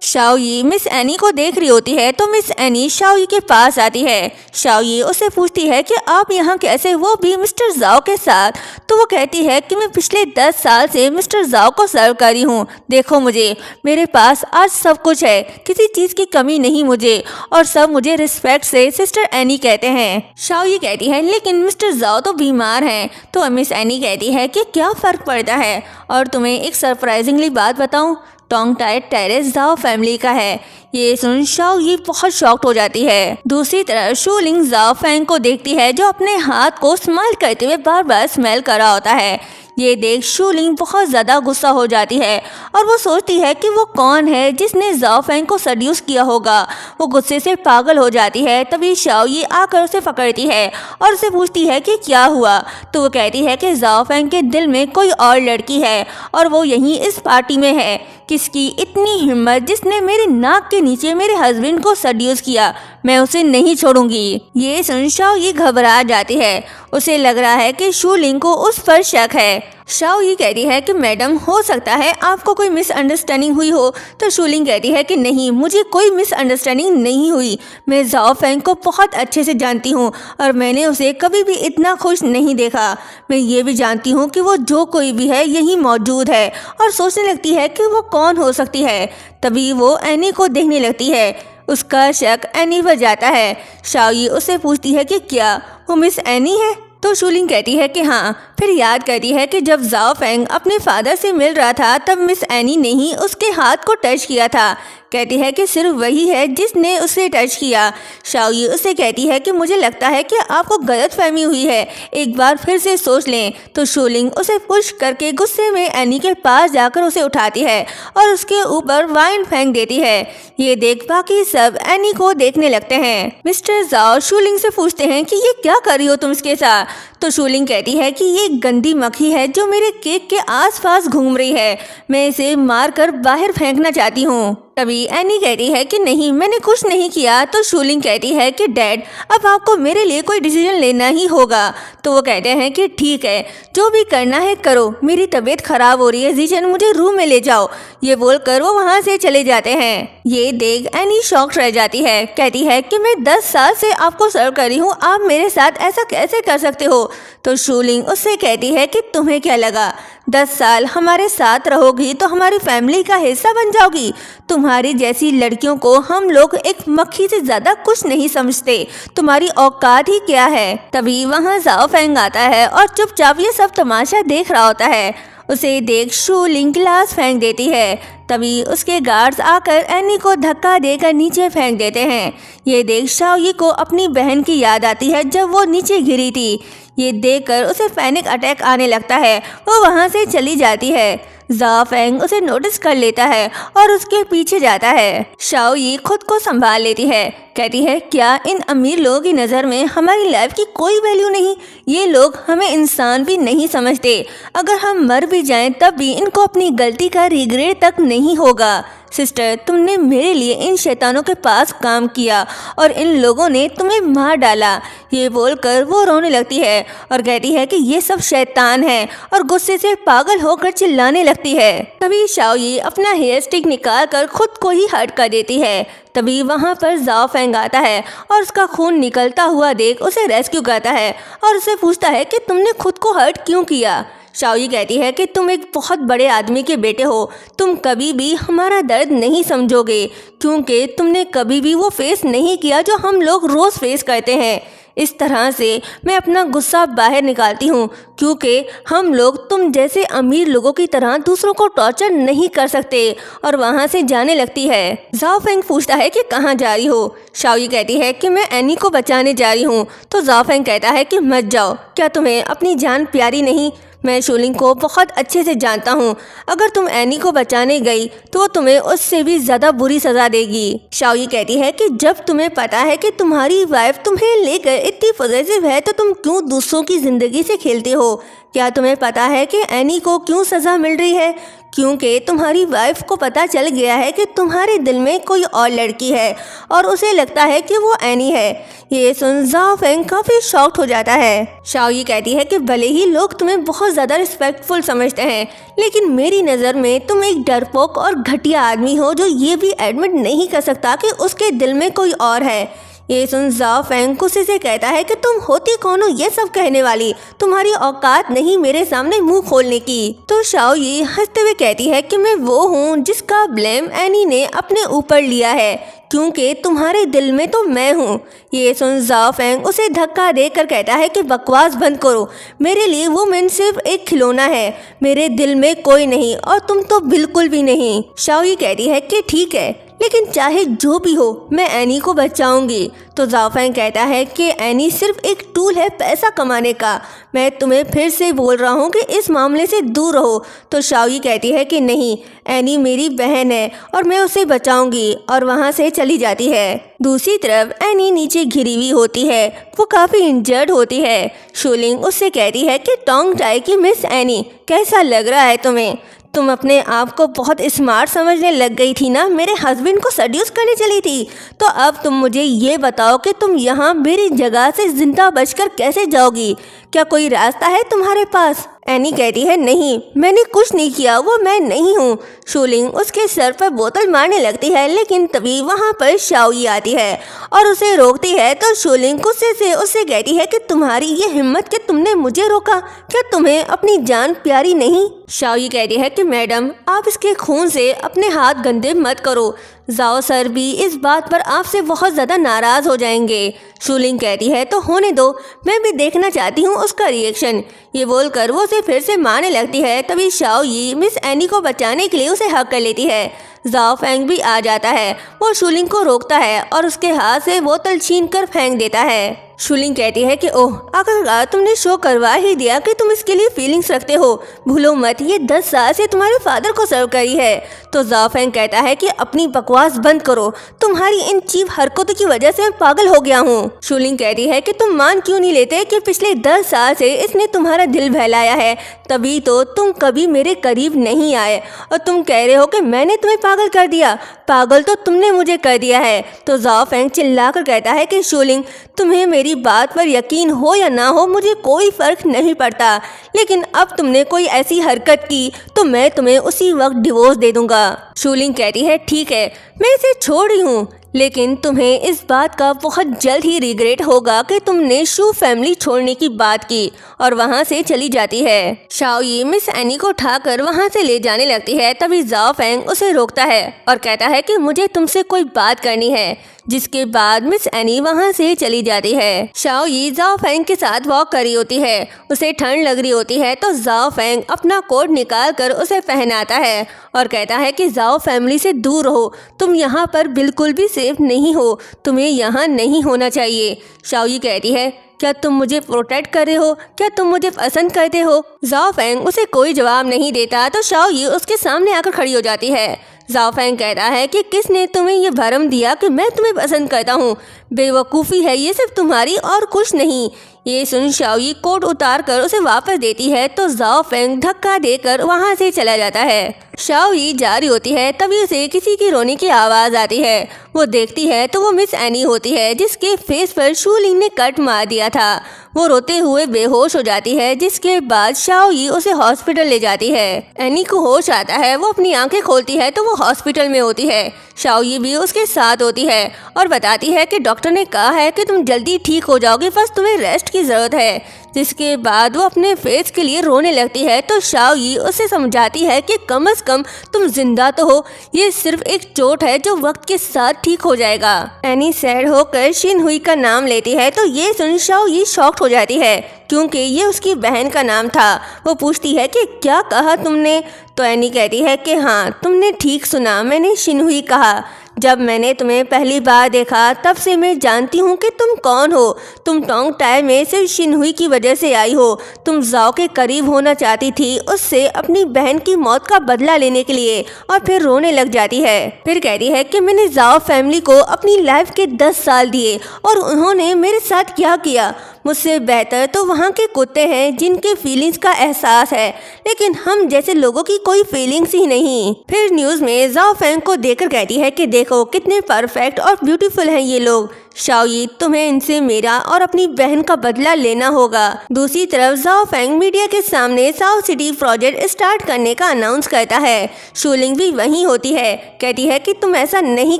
शाओई miss any को देख रही होती है तो मिस एनी शाओई के पास आती है। शाओई उससे पूछती है कि आप यहाँ कैसे, वो भी मिस्टर जाओ के साथ। तो वो कहती है कि मैं पिछले 10 साल से मिस्टर जाओ को सर्व कर रही हूँ। देखो मुझे, मेरे पास आज सब कुछ है, किसी चीज़ की कमी नहीं मुझे, और सब मुझे रिस्पेक्ट से सिस्टर एनी कहते हैं। शाओई कहती है लेकिन मिस्टर जाओ तो बीमार हैं। तो मिस एनी कहती है कि क्या फ़र्क पड़ता है। और तुम्हें एक सरप्राइजिंगली बात बताऊँ, टोंग टाई टेरेस जाओ फैमिली का है। ये सुन शाओई बहुत शॉक्ड हो जाती है। दूसरी तरफ शूलिंग जाओ फैंग को देखती है जो अपने हाथ को स्माइल करते हुए बार बार स्मेल कर रहा होता है। ये देख शूलिंग बहुत ज़्यादा गुस्सा हो जाती है और वो सोचती है कि वो कौन है जिसने जाओ फैंग को सड्यूस किया होगा। वो गुस्से से पागल हो जाती है। तभी शाओई आकर उसे पकड़ती है और उसे पूछती है कि क्या हुआ। तो वो कहती है कि जाओ फैंग के दिल में कोई और लड़की है और वो यहीं इस पार्टी में है। किसकी इतनी हिम्मत जिसने मेरे नाक के नीचे मेरे हस्बैंड को सड्यूस किया, मैं उसे नहीं छोड़ूंगी। ये सुन शाओई घबरा जाती है। उसे लग रहा है कि शूलिंग को उस पर शक है। शाओई कहती है कि मैडम हो सकता है आपको कोई मिसअंडरस्टैंडिंग हुई हो। तो शूलिंग कहती है कि नहीं, मुझे कोई मिसअंडरस्टैंडिंग नहीं हुई। मैं जाओ फैंग को बहुत अच्छे से जानती हूँ और मैंने उसे कभी भी इतना खुश नहीं देखा। मैं ये भी जानती हूँ कि वो जो कोई भी है यहीं मौजूद है और सोचने लगती है कि वो कौन हो सकती है। तभी वो एनी को देखने लगती है। उसका शक एनी पर जाता है। शाओई उससे पूछती है कि क्या वो मिस एनी है। तो शूलिंग कहती है कि हाँ। फिर याद करती है कि जब जाओ फैंग अपने फादर से मिल रहा था तब मिस एनी ने ही उसके हाथ को टच किया था। कहती है कि सिर्फ वही है जिसने उसे टच किया। शाओई उसे कहती है कि मुझे लगता है कि आपको गलतफहमी हुई है, एक बार फिर से सोच लें। तो शूलिंग उसे पुश करके गुस्से में एनी के पास जाकर उसे उठाती है और उसके ऊपर वाइन फेंक देती है। ये देख बाकी सब एनी को देखने लगते हैं। मिस्टर जाओ शूलिंग से पूछते हैं कि ये क्या कर रही हो तुम इसके साथ। तो शूलिंग कहती है कि ये गंदी मक्खी है जो मेरे केक के आसपास घूम रही है, मैं इसे मारकर बाहर फेंकना चाहती हूँ। तभी एनी कहती है कि नहीं, मैंने कुछ नहीं किया। तो शूलिंग कहती है कि डैड अब आपको मेरे लिए कोई डिसीजन लेना ही होगा। तो वो कहते हैं कि ठीक है, जो भी करना है करो, मेरी तबीयत खराब हो रही है, जीजन मुझे रूम में ले जाओ। ये बोलकर वो वहाँ से चले जाते हैं। ये देख एनी शॉक्ड रह जाती है। कहती है कि मैं 10 साल से आपको सर्व कर रही हूँ, आप मेरे साथ ऐसा कैसे कर सकते हो। तो शूलिंग उससे कहती है कि तुम्हें क्या लगा 10 साल हमारे साथ रहोगी तो हमारी फैमिली का हिस्सा बन जाओगी। तुम्हारी जैसी लड़कियों को हम लोग एक मक्खी से ज्यादा कुछ नहीं समझते, तुम्हारी औकात ही क्या है। तभी वहाँ जाओ फैंग आता है और चुपचाप ये सब तमाशा देख रहा होता है। उसे देख शूलिंग गिलास फेंक देती है। तभी उसके गार्ड्स आकर एनी को धक्का देकर नीचे फेंक देते हैं। ये देख शाओई को अपनी बहन की याद आती है जब वो नीचे गिरी थी। ये देखकर उसे पैनिक अटैक आने लगता है। वो वहाँ से चली जाती है। जाओ फैंग उसे नोटिस कर लेता है और उसके पीछे जाता है। शाओई खुद को संभाल लेती है। कहती है क्या इन अमीर लोगों की नज़र में हमारी लाइफ की कोई वैल्यू नहीं। ये लोग हमें इंसान भी नहीं समझते। अगर हम मर भी जाएं तब भी इनको अपनी गलती का रिग्रेट तक नहीं होगा। सिस्टर, तुमने मेरे लिए इन शैतानों के पास काम किया और इन लोगों ने तुम्हें मार डाला। ये बोलकर वो रोने लगती है और कहती है कि ये सब शैतान है और गुस्से से पागल होकर चिल्लाने लगती है। तभी शाओई अपना हेयर स्टिक निकाल कर खुद को ही हर्ट कर देती है। तभी वहाँ पर जाओ फैंग आता है और उसका खून निकलता हुआ देख उसे रेस्क्यू करता है और उसे पूछता है कि तुमने खुद को हर्ट क्यों किया। शाओई कहती है कि तुम एक बहुत बड़े आदमी के बेटे हो, तुम कभी भी हमारा दर्द नहीं समझोगे क्योंकि तुमने कभी भी वो फेस नहीं किया जो हम लोग रोज़ फेस करते हैं। इस तरह से मैं अपना गुस्सा बाहर निकालती हूँ क्योंकि हम लोग तुम जैसे अमीर लोगों की तरह दूसरों को टॉर्चर नहीं कर सकते। और वहाँ से जाने लगती है। जाओ फैंग पूछता है कि कहाँ जा रही हो। शाओई कहती है कि मैं एनी को बचाने जा रही हूँ। तो जाओ फैंग कहता है कि मत जाओ, क्या तुम्हें अपनी जान प्यारी नहीं। मैं शूलिंग को बहुत अच्छे से जानता हूँ, अगर तुम एनी को बचाने गई तो तुम्हें उससे भी ज़्यादा बुरी सज़ा देगी। शाओई कहती है कि जब तुम्हें पता है कि तुम्हारी वाइफ तुम्हें लेकर इतनी पॉजिटिव है तो तुम क्यों दूसरों की ज़िंदगी से खेलते हो। क्या तुम्हें पता है कि एनी को क्यों सज़ा मिल रही है, क्योंकि तुम्हारी वाइफ को पता चल गया है कि तुम्हारे दिल में कोई और लड़की है और उसे लगता है कि वो एनी है। ये सुन जाओ फेंग काफ़ी शॉक्ड हो जाता है। शाओ कहती है कि भले ही लोग तुम्हें बहुत ज़्यादा रिस्पेक्टफुल समझते हैं, लेकिन मेरी नज़र में तुम एक डरपोक और घटिया आदमी हो जो ये भी एडमिट नहीं कर सकता कि उसके दिल में कोई और है। ये सुन जाओ फेंग गुस्से से कहता है कि तुम होती कौन हो ये सब कहने वाली, तुम्हारी औकात नहीं मेरे सामने मुंह खोलने की। तो शाओ ये हंसते हुए कहती है कि मैं वो हूँ जिसका ब्लेम एनी ने अपने ऊपर लिया है, क्योंकि तुम्हारे दिल में तो मैं हूँ। ये सुन जाओ फेंग उसे धक्का देकर कहता है कि बकवास बंद करो, मेरे लिए वो मैन सिर्फ एक खिलौना है, मेरे दिल में कोई नहीं और तुम तो बिल्कुल भी नहीं। शाओ ये कहती है कि ठीक है, लेकिन चाहे जो भी हो मैं एनी को बचाऊंगी। तो जाओ फेंग कहता है कि एनी सिर्फ एक टूल है पैसा कमाने का, मैं तुम्हें फिर से बोल रहा हूँ कि इस मामले से दूर रहो। तो शाओ कहती है कि नहीं, एनी मेरी बहन है और मैं उसे बचाऊंगी, और वहाँ से चली जाती है। दूसरी तरफ एनी नीचे घिरी हुई होती है, वो काफ़ी इंजर्ड होती है। शूलिंग उससे कहती है कि टोंग टाई की मिस एनी, कैसा लग रहा है तुम्हें? तुम अपने आप को बहुत स्मार्ट समझने लग गई थी ना, मेरे हस्बैंड को सड्यूस करने चली थी। तो अब तुम मुझे ये बताओ कि तुम यहाँ मेरी जगह से जिंदा बचकर कैसे जाओगी? क्या कोई रास्ता है तुम्हारे पास? एनी कहती है नहीं, मैंने कुछ नहीं किया, वो मैं नहीं हूँ। शूलिंग उसके सर पर बोतल मारने लगती है, लेकिन तभी वहाँ पर शाओ आती है और उसे रोकती है। तो शूलिंग गुस्से से उससे कहती है कि तुम्हारी ये हिम्मत कि तुमने मुझे रोका, क्या तुम्हें अपनी जान प्यारी नहीं? शाओ कहती है कि मैडम आप इसके खून से अपने हाथ गंदे मत करो, जाओ सर भी इस बात पर आपसे बहुत ज़्यादा नाराज़ हो जाएंगे। शूलिंग कहती है तो होने दो, मैं भी देखना चाहती हूँ उसका रिएक्शन। ये बोलकर वो उसे फिर से मारने लगती है। तभी शाओ मिस एनी को बचाने के लिए उसे हक कर लेती है। जाओ फेंग भी आ जाता है, वो शूलिंग को रोकता है और उसके हाथ से बोतल छीन कर फेंक देता है। शूलिंग कहती है कि ओह आखिरकार तुमने शो करवा ही दिया कि तुम इसके लिए फीलिंग्स रखते हो, भूलो मत ये 10 साल से तुम्हारे फादर को सर्व करी है। तो जाओ फेंग कहता है कि अपनी बकवास बंद करो, तुम्हारी इन चीप हरकतों की वजह से मैं पागल हो गया हूँ। शूलिंग कहती है कि तुम मान क्यों नहीं लेते कि पिछले 10 साल से इसने तुम्हारा दिल बहलाया है, तभी तो तुम कभी मेरे करीब नहीं आए, और तुम कह रहे हो कि मैंने तुम्हें पागल कर दिया। पागल तो तुमने मुझे कर दिया है। तो जाओ फेंग चिल्लाकर कहता है कि शूलिंग तुम्हें मेरी बात पर यकीन हो या ना हो मुझे कोई फर्क नहीं पड़ता, लेकिन अब तुमने कोई ऐसी हरकत की तो मैं तुम्हें उसी वक्त डिवोर्स दे दूंगा। शूलिंग कहती है ठीक है, मैं इसे छोड़ रही हूँ, लेकिन तुम्हें इस बात का बहुत जल्द ही रिग्रेट होगा कि तुमने शू फैमिली छोड़ने की बात की, और वहाँ से चली जाती है। शाओ मिस एनी को उठाकर वहाँ से ले जाने लगती है। तभी जाओ फेंग उसे रोकता है और कहता है कि मुझे तुमसे कोई बात करनी है, जिसके बाद मिस एनी वहाँ से चली जाती है। शाओ जाओ फेंग के साथ वॉक कर रही होती है, उसे ठंड लग रही होती है। तो जाओ फेंग अपना कोट निकाल कर उसे पहनाता है और कहता है कि जाओ फैमिली से दूर रहो, तुम यहाँ पर बिल्कुल भी सेफ नहीं हो, तुम्हें यहाँ नहीं होना चाहिए। शाओ कहती है क्या तुम मुझे प्रोटेक्ट कर रहे हो, क्या तुम मुझे पसंद करते हो? जाओ फेंग उसे कोई जवाब नहीं देता। तो शाओ उसके सामने आकर खड़ी हो जाती है। जाओ फेंग कहता है कि किसने तुम्हें ये भरम दिया कि मैं तुम्हें पसंद करता हूँ? बेवकूफ़ी है ये सिर्फ तुम्हारी और कुछ नहीं। ये सुन शाओ कोट उतार कर उसे वापस देती है। तो जाओ फेंग धक्का देकर वहाँ से चला जाता है। शाओ जा रही होती है, तभी उसे किसी की रोने की आवाज़ आती है। वो देखती है तो वो मिस एनी होती है, जिसके फेस पर शूलिंग ने कट मार दिया था। वो रोते हुए बेहोश हो जाती है, जिसके बाद शाओ उसे हॉस्पिटल ले जाती है। एनी को होश आता है, वो अपनी आंखें खोलती है तो वो हॉस्पिटल में होती है। शाओ भी उसके साथ होती है और बताती है कि डॉक्टर ने कहा है कि तुम जल्दी ठीक हो जाओगे, बस तुम्हें रेस्ट की ज़रूरत है। जिसके बाद वो अपने फेस के लिए रोने लगती है। तो शाओ उसे समझाती है कि कम से कम तुम जिंदा तो हो, ये सिर्फ एक चोट है जो वक्त के साथ ठीक हो जाएगा। एनी सैड होकर शिन हुई का नाम लेती है। तो ये सुन शाओ शॉक्ड हो जाती है, क्योंकि ये उसकी बहन का नाम था। वो पूछती है कि क्या कहा तुमने? तो एनी कहती है कि हाँ तुमने ठीक सुना, मैंने शिन हुई कहा। जब मैंने तुम्हें पहली बार देखा तब से मैं जानती हूँ कि तुम कौन हो। तुम टोंग टाई में से शिनहुई की वजह से आई हो। तुम जाओ के करीब होना चाहती थी, उससे अपनी बहन की मौत का बदला लेने के लिए, और फिर रोने लग जाती है। फिर कहती है कि मैंने जाओ फैमिली को अपनी लाइफ के 10 साल दिए और उन्होंने मेरे साथ क्या किया। मुझसे बेहतर तो वहाँ के कुत्ते हैं जिनके फीलिंग्स का एहसास है, लेकिन हम जैसे लोगों की कोई फीलिंग्स ही नहीं। फिर न्यूज़ में जाओ फैंग को देखकर कहती है कि देखो कितने परफेक्ट और ब्यूटीफुल हैं ये लोग। शाओई, तुम्हें इनसे मेरा और अपनी बहन का बदला लेना होगा। दूसरी तरफ जाओ फैंग मीडिया के सामने साउथ सिटी प्रोजेक्ट स्टार्ट करने का अनाउंस करता है। शूलिंग भी वहीं होती है, कहती है कि तुम ऐसा नहीं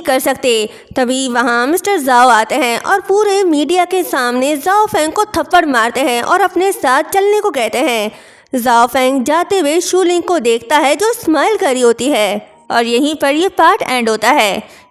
कर सकते। तभी वहाँ मिस्टर जाओ आते हैं और पूरे मीडिया के सामने जाओ फैंग को थप्पड़ मारते हैं और अपने साथ चलने को कहते हैं। जाओ फैंग जाते हुए शूलिंग को देखता है जो स्माइल करी होती है, और यहीं पर ये पार्ट एंड होता है।